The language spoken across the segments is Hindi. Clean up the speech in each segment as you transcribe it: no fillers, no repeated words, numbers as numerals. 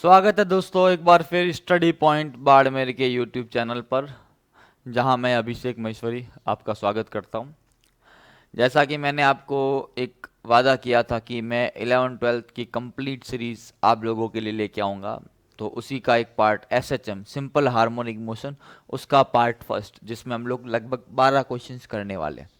स्वागत है दोस्तों एक बार फिर स्टडी पॉइंट बाड़मेर के यूट्यूब चैनल पर, जहां मैं अभिषेक महेश्वरी आपका स्वागत करता हूं। जैसा कि मैंने आपको एक वादा किया था कि मैं 11th-12th की कंप्लीट सीरीज आप लोगों के लिए लेके आऊँगा, तो उसी का एक part SHM simple harmonic motion, उसका पार्ट फर्स्ट, जिसमें हम लोग लगभग 12 क्वेश्चंस करने वाले हैं।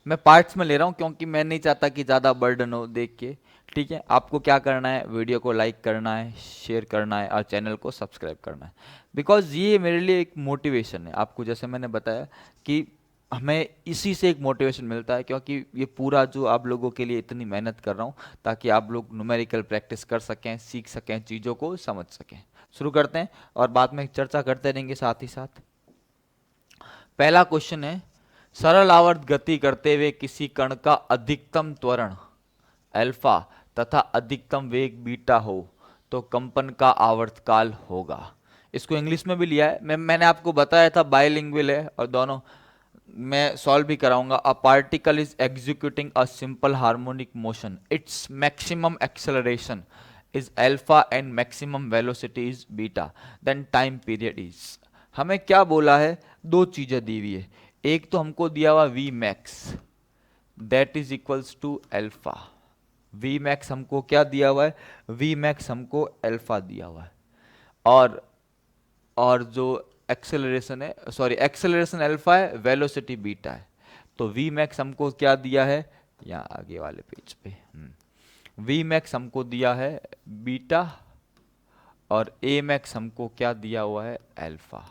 मैं पार्ट्स में ले रहा हूँ क्योंकि मैं नहीं चाहता कि ज़्यादा बर्डन हो देख के। ठीक है, आपको क्या करना है, वीडियो को लाइक करना है, शेयर करना है और चैनल को सब्सक्राइब करना है, बिकॉज ये मेरे लिए एक मोटिवेशन है। आपको जैसे मैंने बताया कि हमें इसी से एक मोटिवेशन मिलता है, क्योंकि ये पूरा जो आप लोगों के लिए इतनी मेहनत कर रहा हूँ ताकि आप लोग न्यूमेरिकल प्रैक्टिस कर सकें, सीख सकें, चीज़ों को समझ सकें। शुरू करते हैं और बाद में चर्चा करते रहेंगे साथ ही साथ। पहला क्वेश्चन है, सरल आवर्त गति करते हुए किसी कण का अधिकतम त्वरण अल्फा तथा अधिकतम वेग बीटा हो तो कंपन का आवर्तकाल होगा। इसको इंग्लिश में भी लिया है, मैंने आपको बताया था बाइलिंगुअल है और दोनों मैं सॉल्व भी कराऊंगा। A particle is executing a simple harmonic motion, its maximum acceleration is alpha and maximum velocity is beta, then time period is. हमें क्या बोला है, दो चीजें दी हुई है। एक तो हमको दिया हुआ V max, that is equals to alpha. V max हमको क्या दिया हुआ है, वी मैक्स हमको अल्फा दिया हुआ है। और जो एक्सेलरेशन है, सॉरी एक्सेलरेशन अल्फा है, वेलोसिटी बीटा है। तो वी मैक्स हमको क्या दिया है, यहाँ आगे वाले पेज पे वी मैक्स हमको दिया है बीटा और ए मैक्स हमको क्या दिया हुआ है, अल्फा।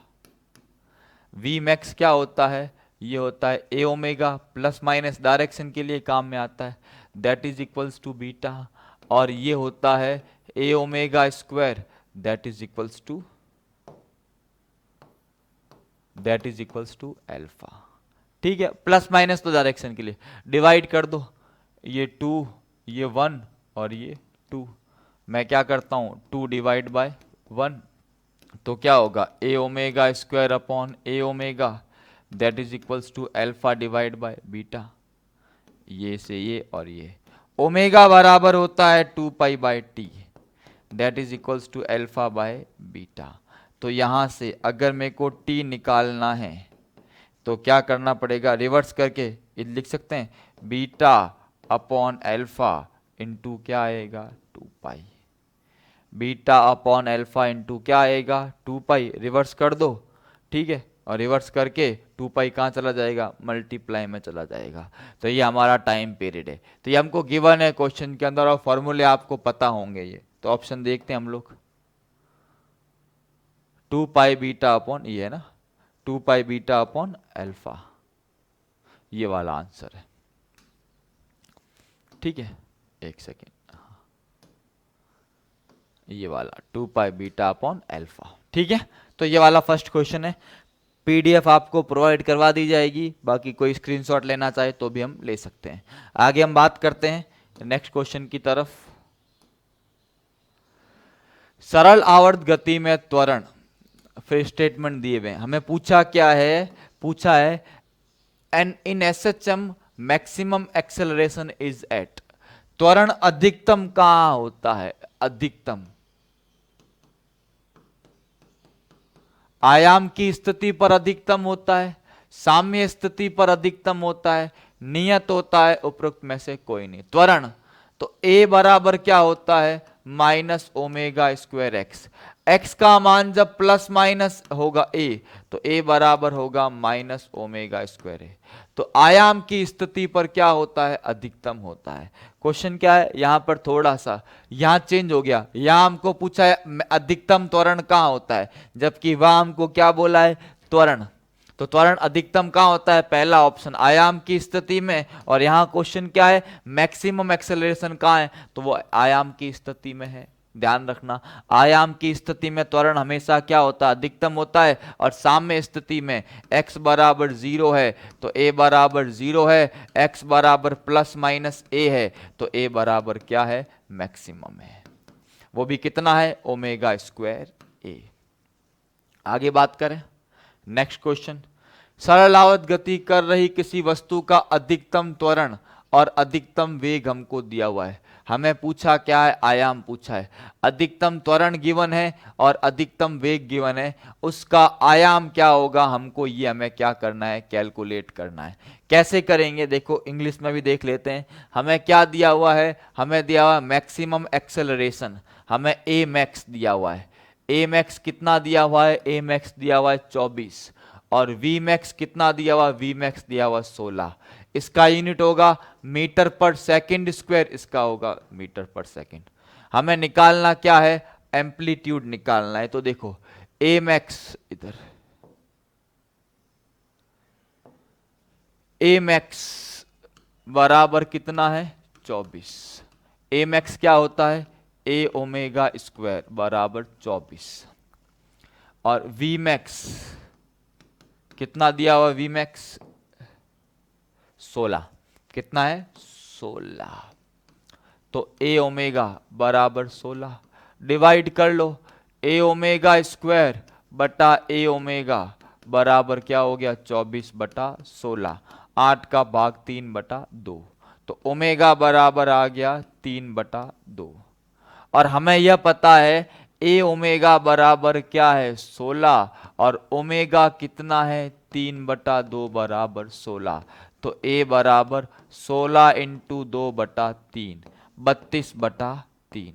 वी मैक्स क्या होता है, ये होता है A omega, plus minus direction के लिए काम में आता है, that is equals to beta. और ये होता है A omega square, that is equals to alpha. ठीक है, प्लस माइनस तो डायरेक्शन के लिए, डिवाइड कर दो, ये 2, ये 1 और ये 2। मैं क्या करता हूं, 2 डिवाइड बाय 1, तो क्या होगा, A omega square upon A omega, that is equals to alpha divide by beta. ये से ये और ये, ओमेगा बराबर होता है 2 pi by T, that is equals to alpha by beta. तो यहां से अगर मेरे को टी निकालना है तो क्या करना पड़ेगा, रिवर्स करके ये लिख सकते हैं, बीटा अपॉन अल्फा इंटू क्या आएगा, 2 पाई। बीटा अपॉन अल्फा इंटू क्या आएगा, 2 पाई। रिवर्स कर दो, ठीक है, और रिवर्स करके 2 पाई कहाँ चला जाएगा, मल्टीप्लाई में चला जाएगा। तो ये हमारा टाइम पीरियड है। तो ये हमको गिवन है क्वेश्चन के अंदर और फॉर्मूले आपको पता होंगे ये। तो ऑप्शन देखते हैं हम लोग, 2 पाई बीटा अपॉन, ये है ना, 2 पाई बीटा अपॉन अल्फा, ये वाला आंसर है। ठीक है, एक सेकेंड, ये वाला 2 पाई बीटा अपॉन अल्फा। ठीक है, तो ये वाला फर्स्ट क्वेश्चन है। पीडीएफ आपको प्रोवाइड करवा दी जाएगी, बाकी कोई स्क्रीनशॉट लेना चाहे तो भी हम ले सकते हैं। आगे हम बात करते हैं नेक्स्ट क्वेश्चन की तरफ। सरल आवर्त गति में त्वरण, फिर स्टेटमेंट दिए हुए, हमें पूछा क्या है, पूछा है an in SHM maximum acceleration is at. त्वरण अधिकतम कहां होता है, अधिकतम आयाम की स्थिति पर अधिकतम होता है, साम्य स्थिति पर अधिकतम होता है, नियत होता है, उपरोक्त में से कोई नहीं। त्वरण तो A बराबर क्या होता है, minus omega square x. X का मान जब प्लस माइनस होगा A, तो A बराबर होगा माइनस ओमेगा स्क्वायर ए। तो आयाम की स्थिति पर क्या होता है, अधिकतम होता है। क्वेश्चन क्या है, यहां पर थोड़ा सा यहां चेंज हो गया, यहां हमको पूछा है अधिकतम त्वरण कहां होता है, जबकि वहां हमको क्या बोला है, त्वरण। तो त्वरण अधिकतम कहां होता है, पहला ऑप्शन आयाम की स्थिति में, और यहां क्वेश्चन क्या है, मैक्सिमम एक्सेलरेशन कहां है, तो वो आयाम की स्थिति में है। ध्यान रखना, आयाम की स्थिति में त्वरण हमेशा क्या होता है, अधिकतम होता है, और साम्य स्थिति में x बराबर 0 है तो a बराबर 0 है, x बराबर प्लस माइनस a है तो a बराबर क्या है, मैक्सिमम है। वो भी कितना है, ओमेगा स्क्वायर a। आगे बात करें नेक्स्ट क्वेश्चन, सरलावत गति कर रही किसी वस्तु का अधिकतम त्वरण और अधिकतम वेग हमको दिया हुआ है। हमें पूछा क्या है, आयाम पूछा है। अधिकतम त्वरण गिवन है और अधिकतम वेग गिवन है, उसका आयाम क्या होगा हमको ये हमें क्या करना है, कैलकुलेट करना है। कैसे करेंगे देखो, इंग्लिश में भी देख लेते हैं। हमें क्या दिया हुआ है, हमें दिया हुआ है मैक्सिमम एक्सेलरेशन, हमें ए मैक्स दिया हुआ है। ए मैक्स कितना दिया हुआ है, ए मैक्स दिया हुआ है 24, और वी मैक्स कितना दिया हुआ, वी मैक्स दिया हुआ 16। इसका यूनिट होगा मीटर पर सेकंड स्क्वायर, इसका होगा मीटर पर सेकंड। हमें निकालना क्या है, एम्पलीट्यूड निकालना है। तो देखो ए मैक्स इधर, ए मैक्स बराबर कितना है 24। ए मैक्स क्या होता है, ए ओमेगा स्क्वायर बराबर 24, और वी मैक्स कितना दिया हुआ, वी मैक्स 16, कितना है 16। तो ए ओमेगा बराबर 16, डिवाइड कर लो, ए ओमेगा स्क्वायर बटा ए ओमेगा बराबर क्या हो गया 24 बटा 16, 8 का भाग 3 बटा 2, तो ओमेगा बराबर आ गया 3 बटा 2। और हमें यह पता है ए ओमेगा बराबर क्या है 16, और ओमेगा कितना है 3 बटा 2 बराबर 16। तो ए बराबर 16 इंटू 2 बटा 3, 32 बटा 3।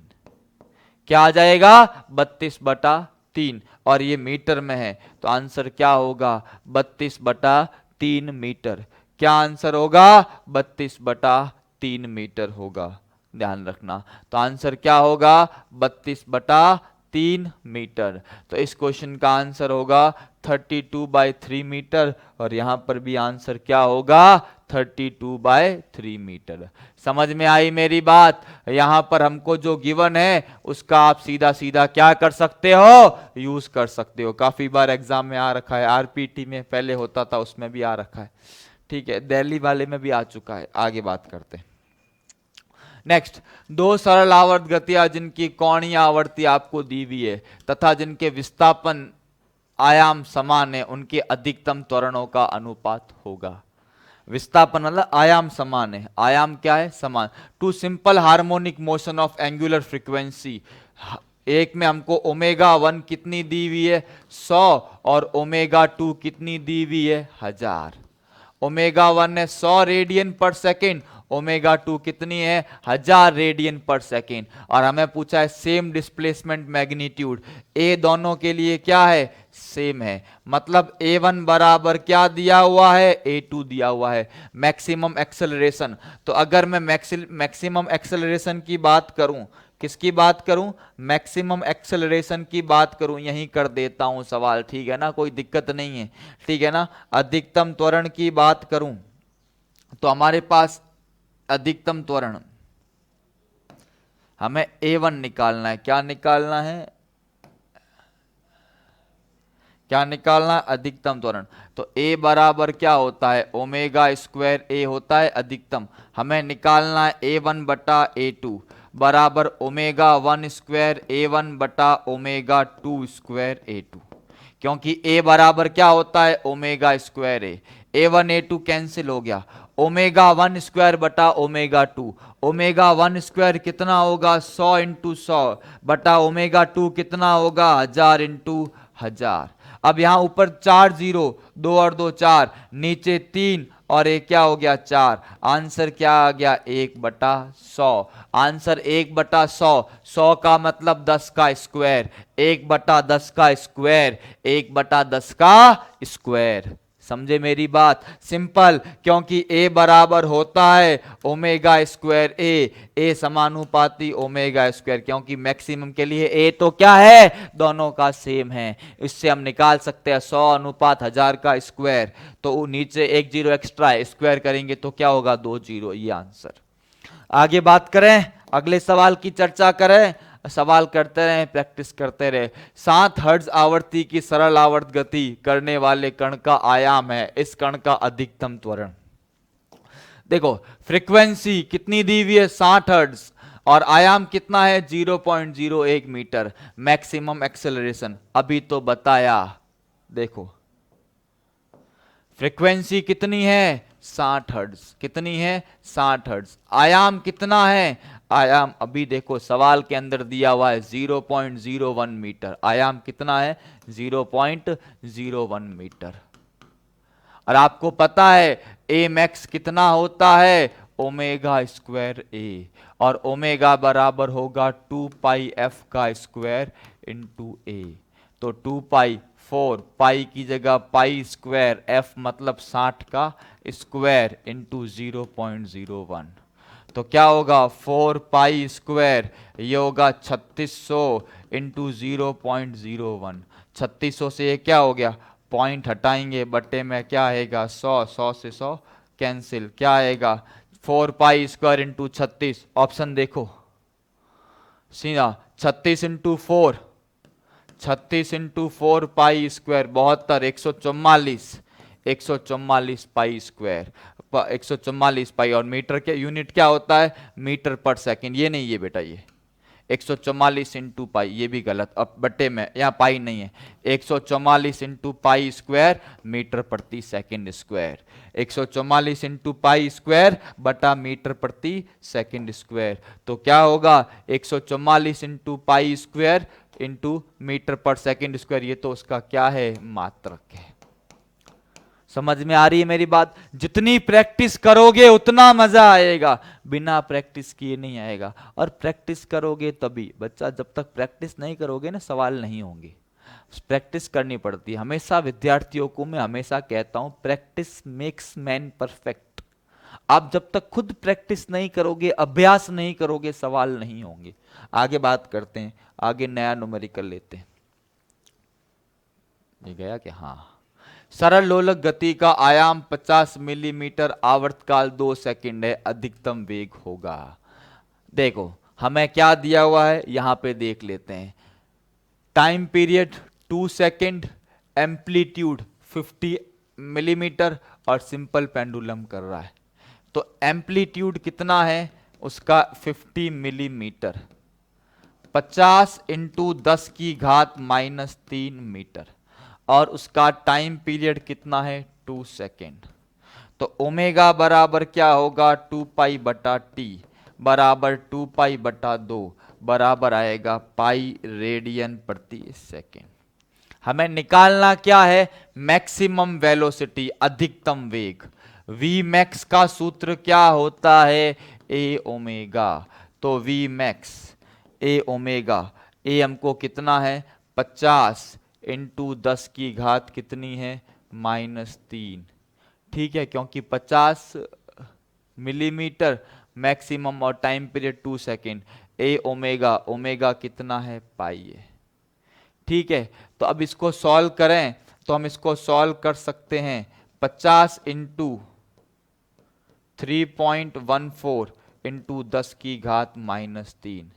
क्या आ जाएगा 32 बटा 3, और ये मीटर में है, तो आंसर क्या होगा 32 बटा 3 मीटर। क्या आंसर होगा 32 बटा 3 मीटर होगा, ध्यान रखना। तो आंसर क्या होगा 32 बटा 3 मीटर। तो इस क्वेश्चन का आंसर होगा 32/3 मीटर, और यहां पर भी आंसर क्या होगा 32/3 मीटर। समझ में आई मेरी बात। यहां पर हमको जो गिवन है उसका आप सीधा सीधा क्या कर सकते हो, यूज कर सकते हो। काफी बार एग्जाम में आ रखा है, आरपीटी में पहले होता था उसमें भी आ रखा है, ठीक है, दिल्ली वाले में भी आ चुका है। आगे बात करते हैं। नेक्स्ट, दो सरल आवर्त गतियां जिनकी कोणीय आवर्ती आपको दी हुई है तथा जिनके विस्थापन आयाम समान है, उनके अधिकतम त्वरणों का अनुपात होगा। विस्थापन मतलब आयाम समान है, आयाम क्या है समान। Two simple harmonic motion of angular frequency, एक में हमको ओमेगा 1 कितनी दी हुई है 100, और ओमेगा 2 कितनी दी हुई है 1000। ओमेगा 1 है 100 रेडियन पर सेकेंड, ओमेगा 2 कितनी है 1000 रेडियन पर सेकेंड। और हमें पूछा है सेम डिस्प्लेसमेंट मैग्नीट्यूड, ए दोनों के लिए क्या है सेम है, मतलब A1 बराबर क्या दिया हुआ है A2 दिया हुआ है। मैक्सिमम एक्सेलरेशन, तो अगर मैं मैक्सिमम एक्सेलरेशन की बात करूं, किसकी बात करूं, मैक्सिमम एक्सेलरेशन की बात करूं, यहीं कर देता हूं सवाल, ठीक है ना, कोई दिक्कत नहीं है, ठीक है ना। अधिकतम त्वरण की बात करूं तो हमारे पास अधिकतम त्वरण, हमें A1 निकालना है। क्या निकालना है, क्या निकालना है अधिकतम त्वरण। तो A बराबर क्या होता है ओमेगा स्क्वायर A होता है अधिकतम, हमें निकालना है A1 बटा A2 बराबर ओमेगा 1 स्क्वायर A1 बटा ओमेगा 2 स्क्वायर A2, क्योंकि A बराबर क्या होता है omega square A1 A2 cancel हो गया, ओमेगा 1 स्क्वायर बटा ओमेगा 2, ओमेगा 1 स्क्वायर कितना होगा 100 इंटू 100 बटा ओमेगा 2 कितना होगा 1000 इंटू 1000। अब यहां ऊपर 4 जीरो, 2 और 2 4, नीचे 3 और एक क्या हो गया 4, आंसर क्या आ गया 1/100। आंसर 1/100, 100 का मतलब 10 का स्क्वायर, 1/10 का स्क्वायर, 1/10 का स्क्वायर। समझे मेरी बात, सिंपल, क्योंकि A बराबर होता है ओमेगा स्क्वायर A समानुपाती ओमेगा स्क्वायर, क्योंकि मैक्सिमम के लिए A तो क्या है दोनों का सेम है। इससे हम निकाल सकते हैं 100 अनुपात 1000 का स्क्वायर, तो नीचे एक जीरो एक्स्ट्रा है, स्क्वायर करेंगे तो क्या होगा 2 जीरो, ये आंसर। आगे बात करें, अगले सवाल की चर्चा करें, सवाल करते रहें, प्रैक्टिस करते रहे। 7 हर्ट्ज आवृत्ति की सरल आवर्त गति करने वाले कण का आयाम है इस कण का अधिकतम त्वरण। देखो फ्रीक्वेंसी कितनी दी हुई है 60 हर्ट्ज, और आयाम कितना है 0.01 मीटर। मैक्सिमम एक्सेलरेशन अभी तो बताया, देखो फ्रीक्वेंसी कितनी है 60 हर्ट्ज, कितनी है 60 हर्ट्ज। आयाम कितना है, आयाम अभी देखो सवाल के अंदर दिया हुआ है 0.01 मीटर, आयाम कितना है 0.01 मीटर। और आपको पता है ए मैक्स कितना होता है ओमेगा स्क्वायर ए, और ओमेगा बराबर होगा 2 पाई एफ का स्क्वायर इंटू ए। तो 2 पाई 4 पाई की जगह पाई स्क्वायर, एफ मतलब 60 का स्क्वायर इंटू 0.01। तो क्या होगा 4 पाई स्क्वायर, ये होगा 3600 इंटू 0.01। 3600 से ये क्या हो गया, पॉइंट हटाएंगे, बट्टे में क्या आएगा 100, 100 से 100 कैंसिल, क्या आएगा 4 पाई स्क्वायर इंटू 36, ऑप्शन देखो सीधा 36 into 4, 36 into 4 pi square 72, 144, 144 pi square, 144 पाई। और मीटर के यूनिट क्या होता है मीटर पर सेकंड, ये नहीं ये बेटा, ये 144 इंटू पाई, ये भी गलत, अब बट्टे में यहाँ पाई नहीं है, 144 इंटू पाई स्क्वायर मीटर प्रति second square, 144 into pi square बटा मीटर प्रति सेकंड स्क्वायर। तो क्या होगा 144 into pi square into metre per second square, ये तो उसका क्या है मात्रक है। समझ में आ रही है मेरी बात? जितनी प्रैक्टिस करोगे उतना मजा आएगा, बिना प्रैक्टिस किए नहीं आएगा। और प्रैक्टिस करोगे तभी, बच्चा जब तक प्रैक्टिस नहीं करोगे ना सवाल नहीं होंगे, प्रैक्टिस करनी पड़ती है। हमेशा विद्यार्थियों को मैं हमेशा कहता हूं प्रैक्टिस मेक्स मैन परफेक्ट। आप जब तक खुद प्रैक्टिस नहीं करोगे, अभ्यास नहीं करोगे, सवाल नहीं होंगे। आगे बात करते हैं, आगे नया न्यूमेरिकल लेते हैं। ये गया कि हाँ, सरल लोलक गति का आयाम 50 मिलीमीटर, आवर्तकाल 2 सेकंड है, अधिकतम वेग होगा। देखो हमें क्या दिया हुआ है यहां पे देख लेते हैं, time period 2 second, amplitude 50 millimetre, और सिंपल पेंडुलम कर रहा है। तो एम्पलीट्यूड कितना है उसका 50 मिलीमीटर, 50 इंटू 10 की घात -3 मीटर, और उसका टाइम पीरियड कितना है 2 सेकेंड। तो ओमेगा बराबर क्या होगा 2 पाई बटा टी बराबर 2 पाई बटा 2 बराबर आएगा पाई रेडियन प्रति सेकेंड। हमें निकालना क्या है मैक्सिमम वेलोसिटी, अधिकतम वेग। वी मैक्स का सूत्र क्या होता है ए ओमेगा। तो वी मैक्स ए ओमेगा, ए हमको कितना है 50 इंटू 10 की घात कितनी है -3, ठीक है, क्योंकि 50 मिलीमीटर मैक्सिमम और टाइम पीरियड 2 सेकेंड, ए ओमेगा, ओमेगा कितना है पाई है, ठीक है। तो अब इसको सॉल्व करें तो हम इसको सॉल्व कर सकते हैं 50 इंटू 3.14 इंटू 10 की घात -3,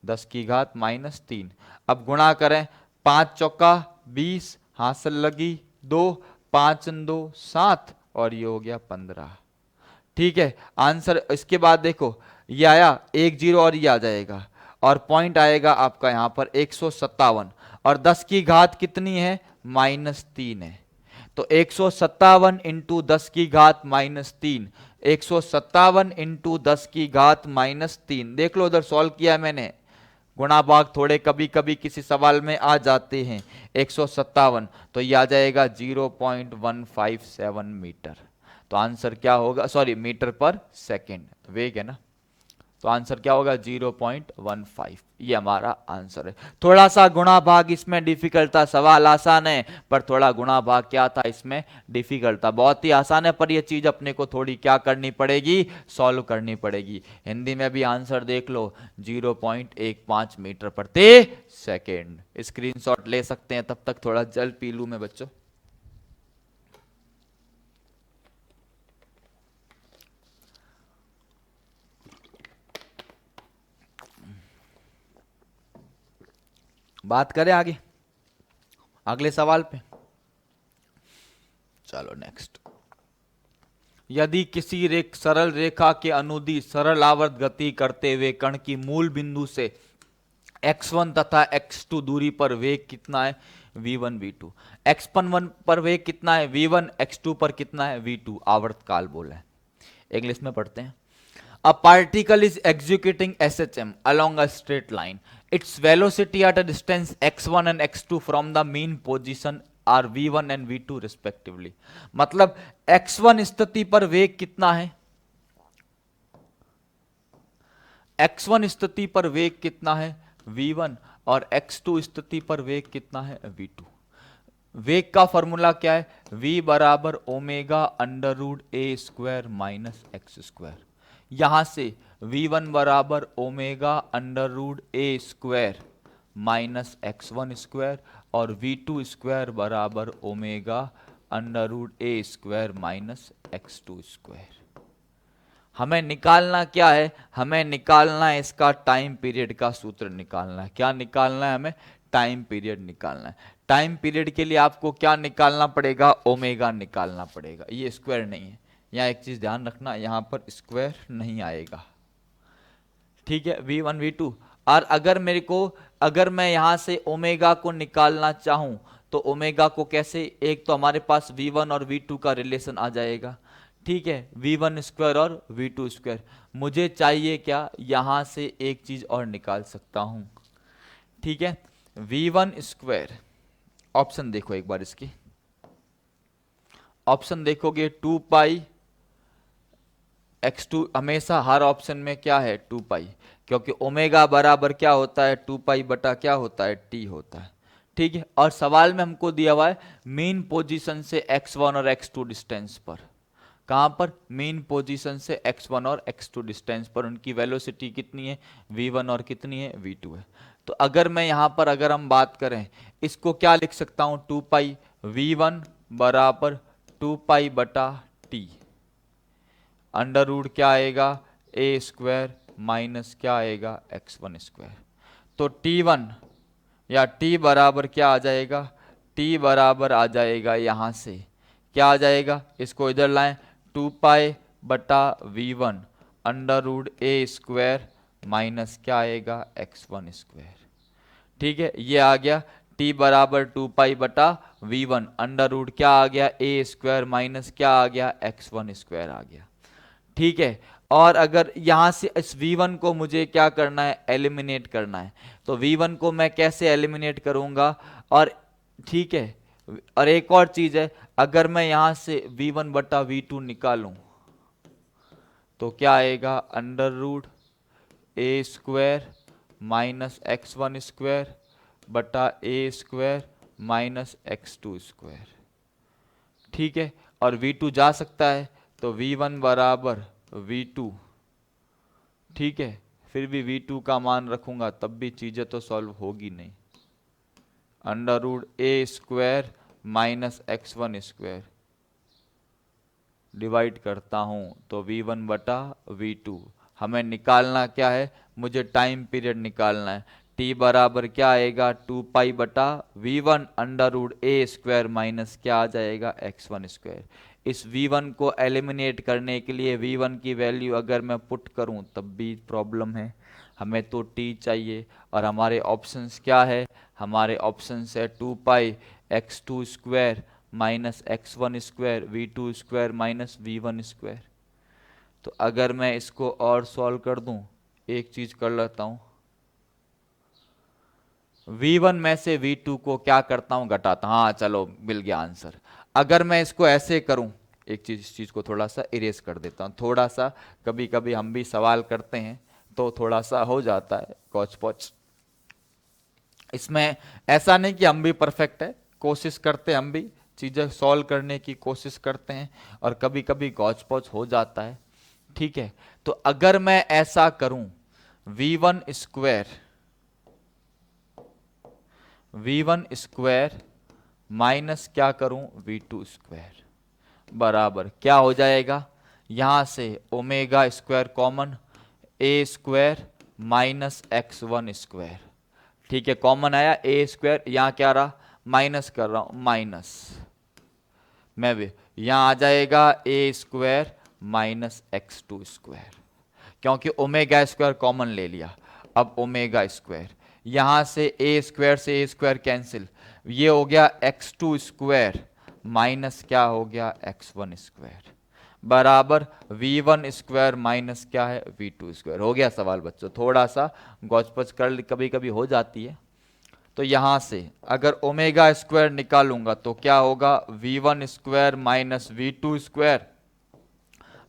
10 की घात -3। अब गुणा करें, 5 चौका 20, हासिल लगी 2, 5 2 7, और ये हो गया 15, ठीक है आंसर। इसके बाद देखो ये आया 1 0 और ये आ जाएगा, और पॉइंट आएगा आपका यहां पर 157, और 10 की घात कितनी है -3 है। तो 157 इंटू 10 की घात -3, 157 इंटू 10 की घात -3, देख लो उधर सॉल्व किया मैंने, गुणा भाग थोड़े कभी कभी किसी सवाल में आ जाते हैं। 157 तो ये आ जाएगा 0.157 मीटर। तो आंसर क्या होगा, सॉरी मीटर पर सेकेंड वेग है ना, तो आंसर क्या होगा 0.15, ये हमारा आंसर है। थोड़ा सा गुणा भाग इसमें डिफिकल्ट था, सवाल आसान है पर थोड़ा गुणा भाग क्या था इसमें डिफिकल्ट था। बहुत ही आसान है पर ये चीज अपने को थोड़ी क्या करनी पड़ेगी, सॉल्व करनी पड़ेगी। हिंदी में भी आंसर देख लो 0.15 मीटर प्रति सेकेंड। स्क्रीनशॉट ले सकते हैं, तब तक थोड़ा जल पी लूं मैं बच्चों। बात करें आगे अगले सवाल पे, चलो नेक्स्ट। यदि किसी सरल रेखा के अनुदिश सरल आवर्त गति करते हुए कण की मूल बिंदु से x1 तथा x2 दूरी पर वेग कितना है v1 v2, x1 पर वेग कितना है v1, x2 पर कितना है v2, आवर्त काल बोला है। इंग्लिश में पढ़ते हैं। A particle is executing SHM along a straight line. Its velocity at a distance x1 and x2 from the mean position are v1 and v2 respectively. मतलब x1 स्थिति पर वेग कितना है, x1 स्थिति पर वेग कितना है v1, और x2 स्थिति पर वेग कितना है v2. वेग का फॉर्मूला क्या है, v बराबर omega under root A square minus x square. यहां से v1 बराबर omega under root A square minus x1 square और v2 स्क्वायर बराबर omega under root A square minus x2 square. हमें निकालना क्या है, हमें निकालना है इसका टाइम पीरियड का सूत्र निकालना है. क्या निकालना है, हमें टाइम पीरियड निकालना है. टाइम पीरियड के लिए आपको क्या निकालना पड़ेगा, ओमेगा निकालना पड़ेगा. ये स्क्वायर नहीं है, यहाँ एक चीज ध्यान रखना, यहाँ पर स्क्वायर नहीं आएगा. ठीक है, v1 v2. और अगर मैं यहाँ से ओमेगा को निकालना चाहूं तो ओमेगा को कैसे, एक तो हमारे पास v1 और v2 का रिलेशन आ जाएगा. ठीक है, v1 स्क्वायर और v2 स्क्वायर. मुझे चाहिए क्या, यहां से एक चीज और निकाल सकता हूं. ठीक है, v1 स्क्वायर, ऑप्शन देखो एक बार इसकी, ऑप्शन देखोगे 2 पाई x2, हमेशा हर ऑप्शन में क्या है 2 पाई, क्योंकि ओमेगा बराबर क्या होता है 2 पाई बटा क्या होता है t होता है. ठीक है, और सवाल में हमको दिया हुआ है मेन पोजीशन से x1 और x2 डिस्टेंस पर. कहां पर, मेन पोजीशन से x1 और x2 डिस्टेंस पर उनकी वेलोसिटी कितनी है v1 और कितनी है v2 है. तो अगर मैं यहां पर अगर हम बात करें, इसको क्या लिख सकता हूं, 2 पाई v1 बराबर 2 पाई बटा t अंडर रूट क्या आएगा ए स्क्वायर माइनस क्या आएगा x1 स्क्वायर. तो t1 या t बराबर क्या आ जाएगा, t बराबर आ जाएगा यहां से क्या आ जाएगा, इसको इधर लाएं 2 पाई बटा v1 under root A square minus क्या आएगा x1 स्क्वायर. ठीक है, ये आ गया t बराबर 2 पाई बटा v1 अंडर रूट क्या आ गया ए स्क्वायर माइनस क्या आ गया x1 स्क्वायर आ गया. ठीक है, और अगर यहां से इस v1 को मुझे क्या करना है, एलिमिनेट करना है, तो v1 को मैं कैसे एलिमिनेट करूंगा. और ठीक है, और एक और चीज है, अगर मैं यहां से v1 बटा v2 निकालूं तो क्या आएगा, under root A square minus x1 square बटा ए स्क्वायर माइनस x2 स्क्वायर. ठीक है, और v2 जा सकता है तो v1 बराबर v2. ठीक है, फिर भी v2 का मान रखूंगा तब भी चीजें तो सॉल्व होगी नहीं. Under root A square minus x1 square divide करता हूं तो v1 बटा v2. हमें निकालना क्या है, मुझे टाइम पीरियड निकालना है. t बराबर क्या आएगा 2 पाई बटा v1 under root A square minus क्या आ जाएगा x1 स्क्वायर. इस v1 को एलिमिनेट करने के लिए v1 की वैल्यू अगर मैं पुट करूं तब भी प्रॉब्लम है, हमें तो t चाहिए. और हमारे ऑप्शंस क्या है, हमारे ऑप्शंस है 2 पाई x2 square minus x1 square v2 square minus v1 square. तो अगर मैं इसको और सॉल्व कर दूं, एक चीज कर लेता हूं, v1 में से v2 को क्या करता हूं, घटाता. हाँ चलो मिल गया आंसर. अगर मैं इसको ऐसे करूं, एक चीज इस चीज को थोड़ा सा इरेज कर देता हूं, थोड़ा सा कभी कभी हम भी सवाल करते हैं तो थोड़ा सा हो जाता है कॉच पॉच. इसमें ऐसा नहीं कि हम भी परफेक्ट है, कोशिश करते हैं, हम भी चीजें सॉल्व करने की कोशिश करते हैं और कभी कभी गॉच पॉच हो जाता है. ठीक है, तो अगर मैं ऐसा करूं v1 स्क्वायर माइनस क्या करूं v2 स्क्वायर बराबर क्या हो जाएगा, यहां से omega square common A square minus x1 square. ठीक है, कॉमन आया ए स्क्वायर, यहां क्या रहा माइनस कर रहा हूं, माइनस मैं भी यहां आ जाएगा ए स्क्वायर माइनस x2 स्क्वायर, क्योंकि ओमेगा स्क्वायर कॉमन ले लिया. अब ओमेगा स्क्वायर, यहां से ए स्क्वायर कैंसिल, ये हो गया x2 स्क्वायर माइनस क्या हो गया x1 स्क्वायर बराबर v1 स्क्वायर माइनस क्या है v2 स्क्वायर। हो गया सवाल बच्चों, थोड़ा सा गौचपच कर कभी कभी हो जाती है। तो यहां से अगर ओमेगा स्क्वायर निकालूंगा तो क्या होगा v1 square minus v2 square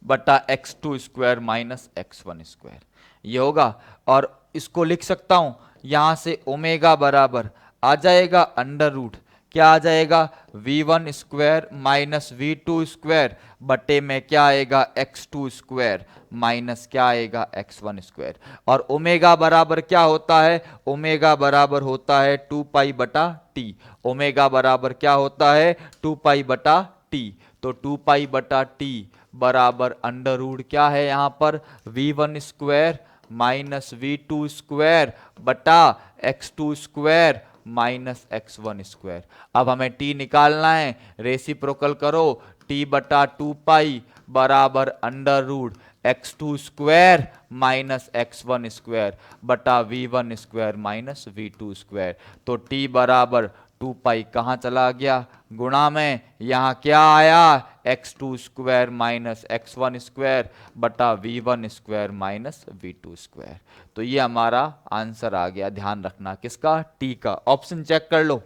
बटा x2 square minus x1 square, ये होगा। और इसको लिख सकता हूं यहां से ओमेगा बराबर आ जाएगा अंडर रूट, क्या आ जाएगा v1 square minus v2 square बटे में क्या आएगा x2 स्क्वायर माइनस क्या आएगा x1 स्क्वायर। और ओमेगा बराबर क्या होता है, ओमेगा बराबर होता है 2 पाई बटा टी। ओमेगा बराबर क्या होता है 2 पाई बटा टी। तो 2 पाई बटा टी बराबर अंडर रूट क्या है यहां पर v1 square minus v2 square बटा x2 square minus x1 square. अब हमें t निकालना है, रेसिप्रोकल करो, t बटा 2 पाई बराबर under root x2 square minus x1 square बटा v1 square minus v2 square. तो t बराबर 2 पाई कहाँ चला गया, गुणा में यहाँ क्या आया x2 square minus x1 square बटा v1 square minus v2 square. तो ये हमारा आंसर आ गया, ध्यान रखना किसका, t का। ऑप्शन चेक कर लो।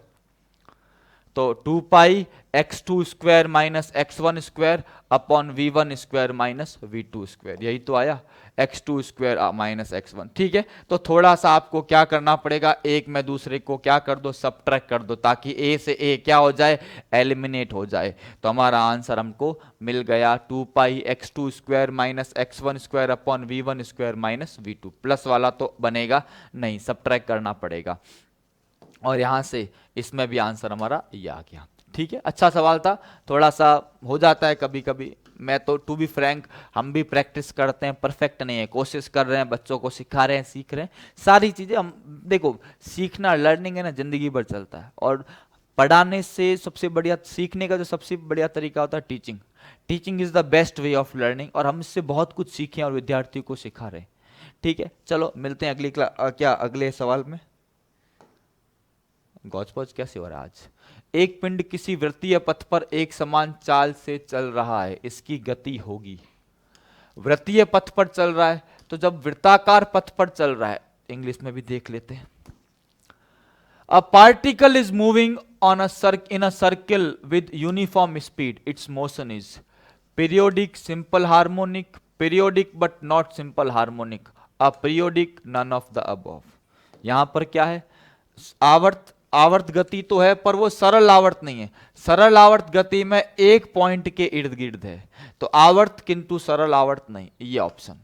तो 2 पाई x2 square minus x1 square upon v1 square minus v2 square, यही तो आया x2 स्क्वायर माइनस x1। ठीक है, तो थोड़ा सा आपको क्या करना पड़ेगा, एक में दूसरे को क्या कर दो सब्ट्रैक्ट कर दो, ताकि a से a क्या हो जाए एलिमिनेट हो जाए। तो हमारा आंसर हमको मिल गया 2 पाई x2 square minus x1 square upon v1 square minus v2। Plus वाला तो बनेगा नहीं, सब्ट्रैक्ट करना पड़ेगा। और यहां से इसमें भी आंसर हमारा ये आ गया। ठीक है, अच्छा सवाल था, थोड़ा सा हो जाता है कभी कभी। मैं तो टू बी फ्रैंक, हम भी प्रैक्टिस करते हैं, परफेक्ट नहीं है, कोशिश कर रहे हैं, बच्चों को सिखा रहे हैं, सीख रहे हैं सारी चीजें। हम देखो सीखना लर्निंग है ना, जिंदगी भर चलता है। और पढ़ाने से सबसे बढ़िया, सीखने का जो सबसे बढ़िया तरीका होता है teaching. Teaching is the best way of learning, और हम इससे बहुत कुछ सीखे और विद्यार्थियों को सिखा रहे हैं। ठीक है, चलो मिलते हैं अगली क्या अगले सवाल में। गौच पौच कैसे हो रहा है आज। एक पिंड किसी वृत्तीय पथ पर एक समान चाल से चल रहा है, इसकी गति होगी। वृत्तीय पथ पर चल रहा है, तो जब वृत्ताकार पथ पर चल रहा है, इंग्लिश में भी देख लेते हैं। A particle is moving on in a circle with uniform speed, its motion is periodic, simple harmonic, periodic but not simple harmonic, aperiodic, none of the above. यहां पर क्या है, आवर्त गति तो है पर वो सरल आवर्त नहीं है। सरल आवर्त गति में एक पॉइंट के इर्द गिर्द है, तो आवर्त किंतु सरल आवर्त नहीं, ये ऑप्शन।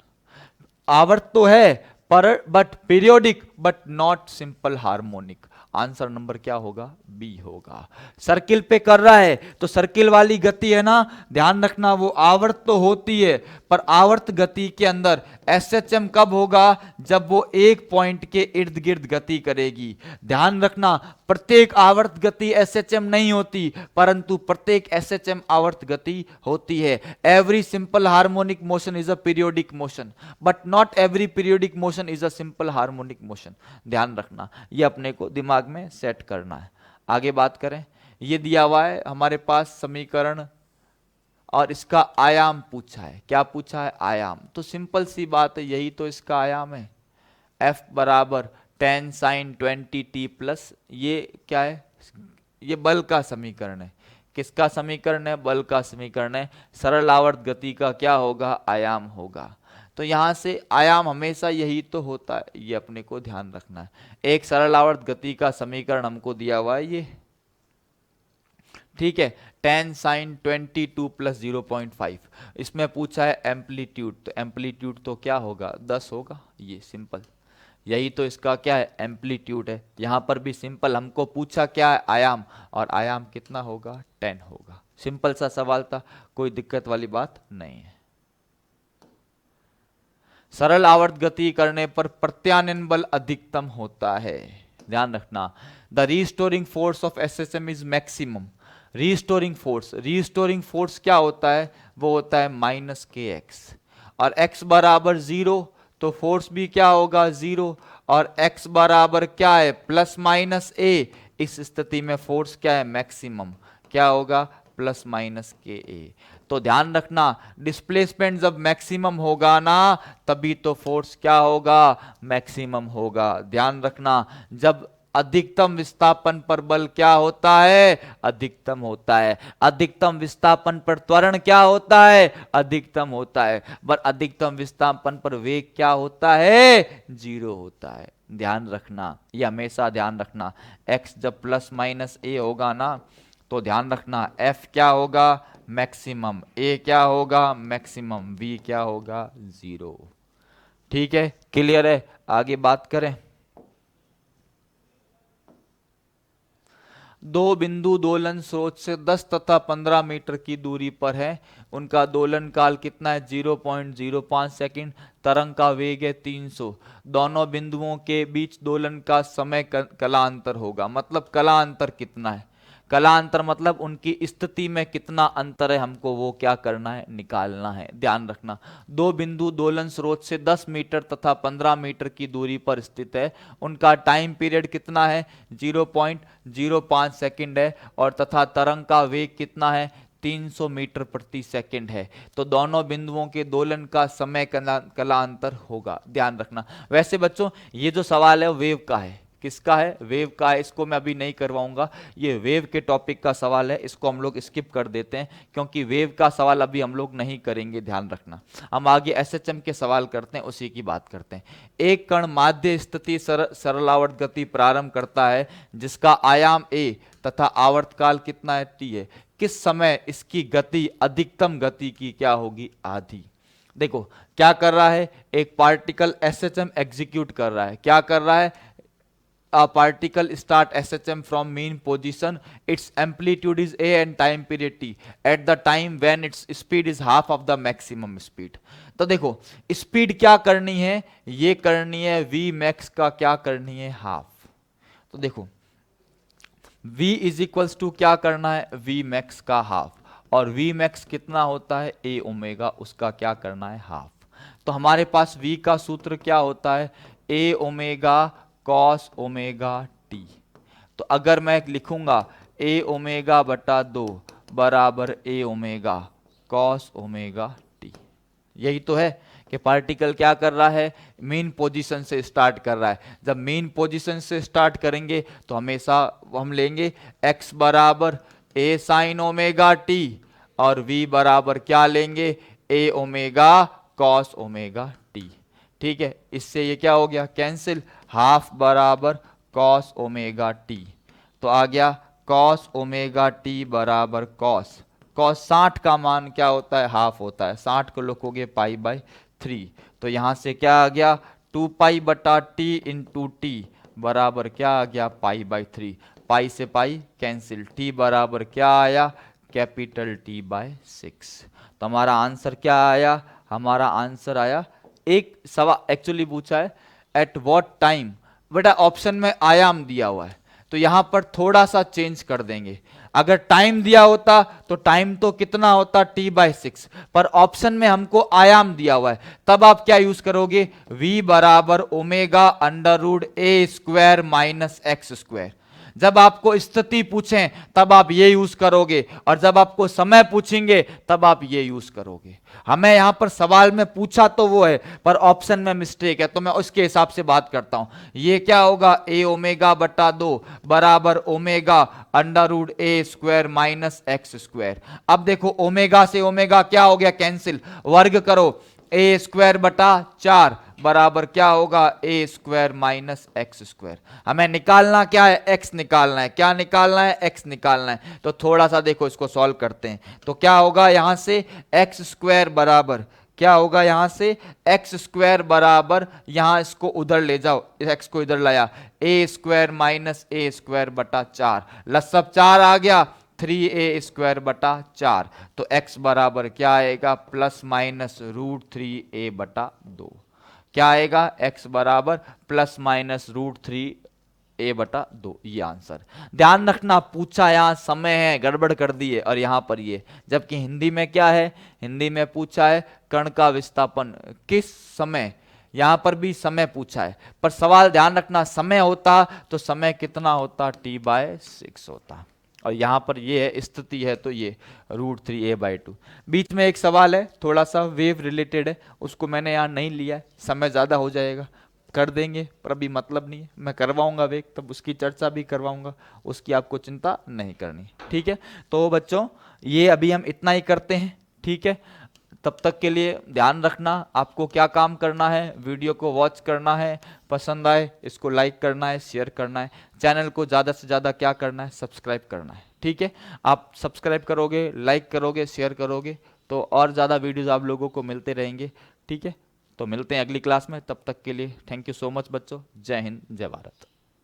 आवर्त तो है पर but periodic but not simple harmonic. Answer number क्या होगा, बी होगा। सर्किल पे कर रहा है तो सर्किल वाली गति है ना, ध्यान रखना वो आवर्त तो होती है, पर आवर्त गति के अंदर एसएचएम कब होगा, जब वो एक पॉइंट के इर्द गिर्द गति करेगी। ध्यान रखना प्रत्येक आवर्त गति एसएचएम नहीं होती, परंतु प्रत्येक एसएचएम आवर्त गति होती है। Every simple harmonic motion is a periodic motion, but not every periodic motion is a simple harmonic motion. ध्यान रखना, ये अपने को दिमाग में सेट करना है। आगे बात करें, ये दिया हुआ है हमारे पास समीकरण, और इसका आयाम पूछा है। क्या पूछा है, आयाम। तो सिंपल सी बात है, यही तो इसका आयाम है। F बराबर टेन साइन 20t प्लस, ये क्या है, ये बल का समीकरण है। किसका समीकरण है, बल का समीकरण है। सरल आवर्त गति का क्या होगा, आयाम होगा। तो यहां से आयाम हमेशा यही तो होता है, ये अपने को ध्यान रखना है। एक सरल आवर्त गति का समीकरण हमको दिया हुआ है ये, ठीक है, टेन साइन 22 प्लस 0.5। इसमें पूछा है एम्पलीट्यूड, तो एम्पलीट्यूड तो क्या होगा 10 होगा, ये सिंपल, यही तो इसका क्या है एम्पलीट्यूड है। यहां पर भी सिंपल, हमको पूछा क्या है आयाम, और आयाम कितना होगा 10 होगा। सिंपल सा सवाल था, कोई दिक्कत वाली बात नहीं है। सरल आवर्त गति करने पर प्रत्यानयन बल अधिकतम होता है, ध्यान रखना। The restoring force of SSM is maximum. Restoring force क्या होता है, वो होता है माइनस के एक्स, और x बराबर 0 तो फोर्स भी क्या होगा 0, और x बराबर क्या है प्लस माइनस a। इस स्थिति में फोर्स क्या है मैक्सिमम, क्या होगा प्लस माइनस के ए। तो ध्यान रखना, डिस्प्लेसमेंट जब मैक्सिमम होगा ना, तभी तो फोर्स क्या होगा, मैक्सिमम होगा। ध्यान रखना, जब अधिकतम विस्थापन पर बल क्या होता है, अधिकतम होता है। अधिकतम विस्थापन पर त्वरण क्या होता है, अधिकतम होता है। पर अधिकतम विस्थापन पर वेग क्या होता है, जीरो होता है। ध्यान रखना, ये हमेशा ध्यान रखना। x जब प्लस माइनस a होगा ना, तो ध्यान रखना f क्या होगा, मैक्सिमम, a क्या होगा, मैक्सिमम, v क्या होगा, जीरो। ठीक है, क्लियर है? आगे बात करें। दो बिंदु दोलन स्रोत से 10 तथा 15 मीटर की दूरी पर है। उनका दोलन काल कितना है, 0.05 सेकंड। तरंग का वेग है 300। दोनों बिंदुओं के बीच दोलन का समय कलांतर होगा। मतलब कलांतर कितना है, कलांतर मतलब उनकी स्थिति में कितना अंतर है, हमको वो क्या करना है, निकालना है। ध्यान रखना, दो बिंदु दोलन स्रोत से 10 मीटर तथा 15 मीटर की दूरी पर स्थित है। उनका टाइम पीरियड कितना है, 0.05 सेकंड है, और तथा तरंग का वेग कितना है, 300 मीटर प्रति सेकंड है। तो दोनों बिंदुओं के दोलन का समय कलांतर होगा। ध्यान रखना। वैसे बच्चों, ये जो सवाल है वेव का है, किसका है, वेव का है। इसको मैं अभी नहीं करवाऊंगा, ये वेव के टॉपिक का सवाल है, इसको हम लोग स्किप कर देते हैं, क्योंकि वेव का सवाल अभी हम लोग नहीं करेंगे। ध्यान रखना, हम आगे एसएचएम के सवाल करते हैं, उसी की बात करते हैं। एक कण माध्य स्थिति सरलावर्त गति प्रारंभ करता है, जिसका आयाम a तथा आवर्तकाल कितना है, t है। किस समय इसकी गति अधिकतम गति की क्या होगी, आधी। देखो क्या कर रहा है, एक पार्टिकल एसएचएम एग्जीक्यूट कर रहा है। क्या कर रहा है, a particle start SHM from mean position, its amplitude is a and time period t, at the time when its speed is half of the maximum speed। तो देखो स्पीड क्या करनी है, ये करनी है v max का क्या करनी है, हाफ। तो देखो v इज इक्वल्स टू क्या करना है, v max का हाफ, और v max कितना होता है, a ओमेगा, उसका क्या करना है, हाफ। तो हमारे पास v का सूत्र क्या होता है, a omega cos omega T. तो अगर मैं लिखूंगा a ओमेगा बटा 2 बराबर a omega cos omega T, यही तो है कि पार्टिकल क्या कर रहा है, मेन पोजीशन से स्टार्ट कर रहा है। जब मेन पोजीशन से स्टार्ट करेंगे तो हमेशा हम लेंगे x बराबर a साइन ओमेगा टी, और v बराबर क्या लेंगे, a omega cos omega T. ठीक है, इससे ये क्या हो गया, कैंसिल। हाफ बराबर कॉस ओमेगा टी, तो आ गया कॉस ओमेगा टी बराबर कॉस, कॉस 60 का मान क्या होता है, हाफ होता है। 60 को लिखोगे पाई बाय 3, तो यहां से क्या आ गया, 2 पाई बटा टी इंटू टी बराबर क्या आ गया, पाई बाय 3। पाई से पाई कैंसिल, टी बराबर क्या आया, कैपिटल टी बाय 6। तो हमारा आंसर क्या आया, हमारा आंसर आया, एक सवाल एक्चुअली पूछा है एट व्हाट टाइम, बेटा ऑप्शन में आयाम दिया हुआ है, तो यहां पर थोड़ा सा चेंज कर देंगे। अगर टाइम दिया होता तो टाइम तो कितना होता, t बाय 6, पर ऑप्शन में हमको आयाम दिया हुआ है, तब आप क्या यूज करोगे, v बराबर omega under root A square minus x square. जब आपको स्थिति पूछें तब आप ये यूज करोगे, और जब आपको समय पूछेंगे तब आप ये यूज करोगे। हमें यहां पर सवाल में पूछा तो वो है, पर ऑप्शन में मिस्टेक है, तो मैं उसके हिसाब से बात करता हूं। ये क्या होगा, a ओमेगा बटा 2 बराबर omega under root A square minus x square. अब देखो ओमेगा से ओमेगा क्या हो गया, कैंसिल, वर्ग करो, ए स्क्वायर बटा 4 बराबर क्या होगा, ए स्क्वायर माइनस एक्स स्क्वायर। हमें निकालना क्या है, एक्स निकालना है। क्या निकालना है, एक्स निकालना है। तो थोड़ा सा देखो इसको सॉल्व करते हैं, तो क्या होगा, यहां से एक्स स्क्वायर बराबर क्या होगा, यहां से एक्स स्क्वायर बराबर, यहां इसको उधर ले जाओ, एक्स को इधर लाया, ए स्क्वायर माइनस ए स्क्वायर बटा 4, लसब 4 आ गया, 3a स्क्वायर बटा 4। तो x बराबर क्या आएगा, प्लस माइनस रूट 3a बटा 2। क्या आएगा, x बराबर प्लस माइनस रूट 3a बटा 2, ये आंसर। ध्यान रखना, पूछा यहां समय है, गड़बड़ कर दी है, और यहां पर ये, जबकि हिंदी में क्या है, हिंदी में पूछा है कण का विस्थापन किस समय, यहां पर भी समय पूछा है, पर सवाल ध्यान रखना समय होता तो समय कितना होता, t बाय 6 होता। और यहाँ पर ये है स्थिति है, तो ये √3a/2। बीच में एक सवाल है थोड़ा सा वेव रिलेटेड है, उसको मैंने यहाँ नहीं लिया है, समय ज़्यादा हो जाएगा, कर देंगे पर अभी मतलब नहीं है। मैं करवाऊंगा वेग, तब उसकी चर्चा भी करवाऊंगा, उसकी आपको चिंता नहीं करनी, ठीक है। तो बच्चों ये अभी हम इतना ही करते हैं, ठीक है। तब तक के लिए ध्यान रखना, आपको क्या काम करना है, वीडियो को वॉच करना है, पसंद आए इसको लाइक करना है, शेयर करना है, चैनल को ज़्यादा से ज़्यादा क्या करना है, सब्सक्राइब करना है, ठीक है। आप सब्सक्राइब करोगे, लाइक करोगे, शेयर करोगे तो और ज़्यादा वीडियोज़ आप लोगों को मिलते रहेंगे, ठीक है। तो मिलते हैं अगली क्लास में, तब तक के लिए थैंक यू सो मच बच्चों। जय हिंद, जय भारत।